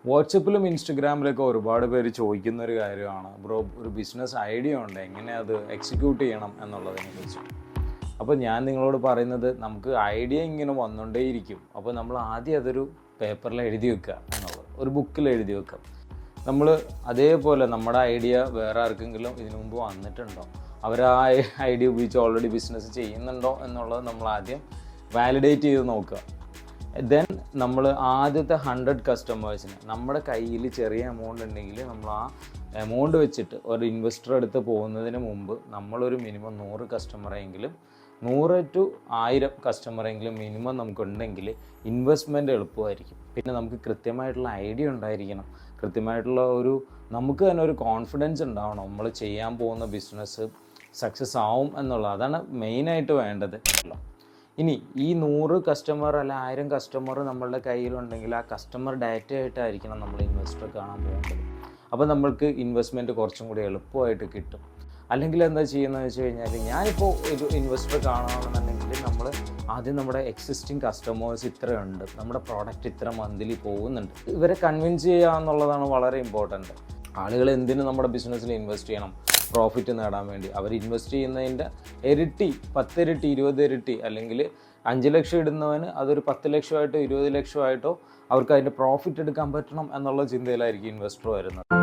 വാട്സപ്പിലും ഇൻസ്റ്റഗ്രാമിലൊക്കെ ഒരുപാട് പേര് ചോദിക്കുന്ന ഒരു കാര്യമാണ്, ബ്രോ ഒരു ബിസിനസ് ഐഡിയ ഉണ്ട്, എങ്ങനെ അത് എക്സിക്യൂട്ട് ചെയ്യണം എന്നുള്ളതിനെ കുറിച്ച്. അപ്പോൾ ഞാൻ നിങ്ങളോട് പറയുന്നത്, നമുക്ക് ഐഡിയ ഇങ്ങനെ വന്നുകൊണ്ടേയിരിക്കും. അപ്പോൾ നമ്മൾ ആദ്യം അതൊരു പേപ്പറിൽ എഴുതി വെക്കുക എന്നുള്ളത്, ഒരു ബുക്കിൽ എഴുതി വെക്കുക. നമ്മൾ അതേപോലെ നമ്മുടെ ഐഡിയ വേറെ ആർക്കെങ്കിലും ഇതിനു മുമ്പ് വന്നിട്ടുണ്ടോ, അവർ ആ ഐഡിയ ഉപയോഗിച്ച് ഓൾറെഡി ബിസിനസ് ചെയ്യുന്നുണ്ടോ എന്നുള്ളത് നമ്മൾ ആദ്യം വാലിഡേറ്റ് ചെയ്ത് നോക്കുക. ദെൻ നമ്മൾ ആദ്യത്തെ 100 കസ്റ്റമേഴ്സിന് നമ്മുടെ കയ്യിൽ ചെറിയ എമൗണ്ട് ഉണ്ടെങ്കിൽ നമ്മൾ ആ എമൗണ്ട് വെച്ചിട്ട് ഒരു ഇൻവെസ്റ്റർ അടുത്ത് പോകുന്നതിന് മുമ്പ് നമ്മളൊരു മിനിമം 100 കസ്റ്റമറെങ്കിലും 100 to 1000 കസ്റ്റമറെങ്കിലും മിനിമം നമുക്കുണ്ടെങ്കിൽ ഇൻവെസ്റ്റ്മെൻറ്റ് എളുപ്പമായിരിക്കും. പിന്നെ നമുക്ക് കൃത്യമായിട്ടുള്ള ഐഡിയ ഉണ്ടായിരിക്കണം, കൃത്യമായിട്ടുള്ള നമുക്ക് തന്നെ ഒരു കോൺഫിഡൻസ് ഉണ്ടാവണം, നമ്മൾ ചെയ്യാൻ പോകുന്ന ബിസിനസ് സക്സസ് ആവും എന്നുള്ളത്. അതാണ് മെയിനായിട്ട് വേണ്ടത്. ഇനി ഈ 100 കസ്റ്റമർ അല്ല 1000 കസ്റ്റമർ നമ്മളുടെ കയ്യിലുണ്ടെങ്കിൽ ആ കസ്റ്റമർ ഡാറ്റ ആയിട്ടായിരിക്കണം നമ്മൾ ഇൻവെസ്റ്റർ കാണാൻ പോകേണ്ടത്. അപ്പോൾ നമ്മൾക്ക് ഇൻവെസ്റ്റ്മെൻറ്റ് കുറച്ചും കൂടി എളുപ്പമായിട്ട് കിട്ടും. അല്ലെങ്കിൽ എന്താ ചെയ്യുന്നതെന്ന് വെച്ച് കഴിഞ്ഞാൽ, ഞാനിപ്പോൾ ഒരു ഇൻവെസ്റ്റർ കാണണമെന്നുണ്ടെങ്കിൽ നമ്മൾ ആദ്യം നമ്മുടെ എക്സിസ്റ്റിംഗ് കസ്റ്റമേഴ്സ് ഇത്രയുണ്ട്, നമ്മുടെ പ്രോഡക്റ്റ് ഇത്ര മന്ത്ലി പോകുന്നുണ്ട്, ഇവരെ കൺവിൻസ് ചെയ്യുക എന്നുള്ളതാണ് വളരെ ഇമ്പോർട്ടൻറ്റ്. ആളുകൾ എന്തിനും നമ്മുടെ ബിസിനസ്സിൽ ഇൻവെസ്റ്റ് ചെയ്യണം? പ്രോഫിറ്റ് നേടാൻ വേണ്ടി. അവർ ഇൻവെസ്റ്റ് ചെയ്യുന്നതിൻ്റെ ഇരട്ടി, 10 ഇരട്ടി, 20 ഇരട്ടി, അല്ലെങ്കിൽ 5 ലക്ഷം ഇടുന്നവന് അതൊരു 10 ലക്ഷമായിട്ടോ 20 ലക്ഷമായിട്ടോ അവർക്ക് അതിൻ്റെ പ്രോഫിറ്റ് എടുക്കാൻ പറ്റണം എന്നുള്ള ചിന്തയിലായിരിക്കും ഇൻവെസ്റ്റർ വരുന്നത്.